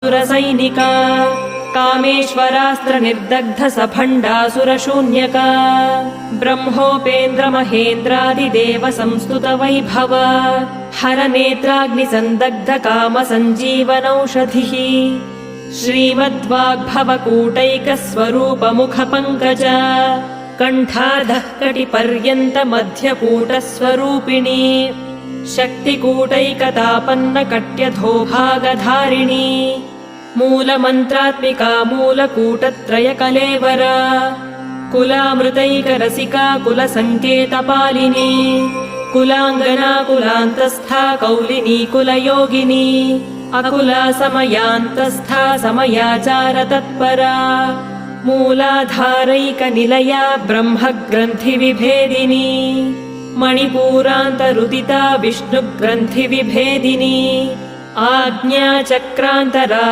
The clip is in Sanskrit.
सुरसैनिका कामेश्वरास्त्र निर्दग्ध सभण्डासुरशून्यका ब्रह्मोपेन्द्र महेन्द्रादिदेव संस्तुत वैभव हरनेत्राग्निसन्दग्ध काम सञ्जीवनौषधिः श्रीमद्वाग्भवकूटैकस्वरूप मुखपङ्कज कण्ठाधः कटिपर्यन्त मध्यकूटस्वरूपिणी शक्तिकूटैकतापन्न कट्यधोभागधारिणी मूलमन्त्रात्मिका मूलकूटत्रयकलेवरा कुलामृतैकरसिका कुलसङ्केतपालिनी कुलाङ्गना कुलान्तस्था कौलिनी कुलयोगिनी अकुला समयान्तस्था समयाचार तत्परा मूलाधारैकनिलया ब्रह्मग्रन्थिविभेदिनी मणिपूरान्तरुदिता विष्णुग्रन्थिविभेदिनी आज्ञाचक्रान्तरा